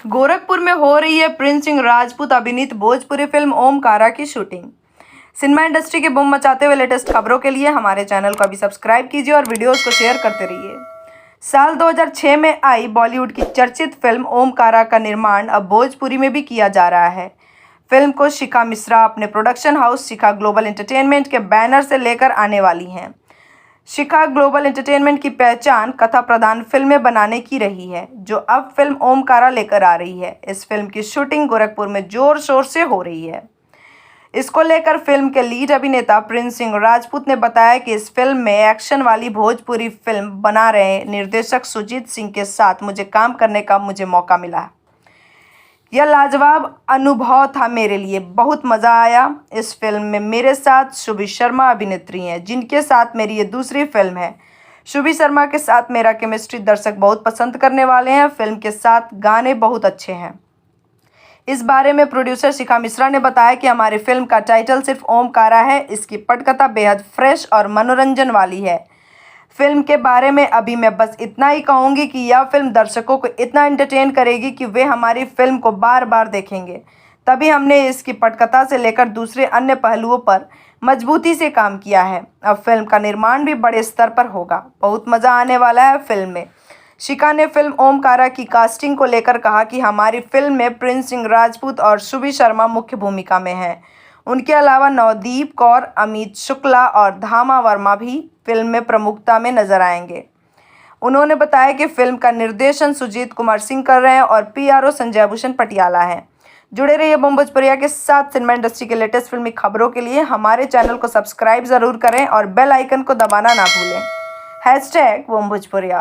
गोरखपुर में हो रही है प्रिंस सिंह राजपूत अभिनीत भोजपुरी फिल्म ओमकारा की शूटिंग। सिनेमा इंडस्ट्री के बूम मचाते हुए लेटेस्ट खबरों के लिए हमारे चैनल को अभी सब्सक्राइब कीजिए और वीडियोस को शेयर करते रहिए। साल 2006 में आई बॉलीवुड की चर्चित फिल्म ओमकारा का निर्माण अब भोजपुरी में भी किया जा रहा है। फिल्म को शिखा मिश्रा अपने प्रोडक्शन हाउस शिखा ग्लोबल एंटरटेनमेंट के बैनर से लेकर आने वाली हैं। शिखा ग्लोबल एंटरटेनमेंट की पहचान कथा प्रधान फिल्में बनाने की रही है, जो अब फिल्म ओमकारा लेकर आ रही है। इस फिल्म की शूटिंग गोरखपुर में जोर शोर से हो रही है। इसको लेकर फिल्म के लीड अभिनेता प्रिंस सिंह राजपूत ने बताया कि इस फिल्म में एक्शन वाली भोजपुरी फिल्म बना रहे निर्देशक सुजीत सिंह के साथ मुझे काम करने का मौका मिला। यह लाजवाब अनुभव था मेरे लिए, बहुत मज़ा आया। इस फिल्म में मेरे साथ शुभी शर्मा अभिनेत्री हैं, जिनके साथ मेरी ये दूसरी फिल्म है। शुभी शर्मा के साथ मेरा केमिस्ट्री दर्शक बहुत पसंद करने वाले हैं। फिल्म के साथ गाने बहुत अच्छे हैं। इस बारे में प्रोड्यूसर शिखा मिश्रा ने बताया कि हमारी फिल्म का टाइटल सिर्फ ओमकारा है। इसकी पटकथा बेहद फ्रेश और मनोरंजन वाली है। फिल्म के बारे में अभी मैं बस इतना ही कहूँगी कि यह फिल्म दर्शकों को इतना एंटरटेन करेगी कि वे हमारी फिल्म को बार बार देखेंगे। तभी हमने इसकी पटकथा से लेकर दूसरे अन्य पहलुओं पर मजबूती से काम किया है। अब फिल्म का निर्माण भी बड़े स्तर पर होगा। बहुत मज़ा आने वाला है फिल्म में। शिखा ने फिल्म ओमकारा की कास्टिंग को लेकर कहा कि हमारी फिल्म में प्रिंस सिंह राजपूत और शुभी शर्मा मुख्य भूमिका में हैं। उनके अलावा नवदीप कौर, अमित शुक्ला और धामा वर्मा भी फिल्म में प्रमुखता में नजर आएंगे। उन्होंने बताया कि फिल्म का निर्देशन सुजीत कुमार सिंह कर रहे हैं और पीआरओ संजय भूषण पटियाला है। जुड़े रहिए बूम भोजपुरिया के साथ। सिनेमा इंडस्ट्री के लेटेस्ट फिल्मी खबरों के लिए हमारे चैनल को सब्सक्राइब जरूर करें और बेल आइकन को दबाना ना भूलें। #बूम भोजपुरिया।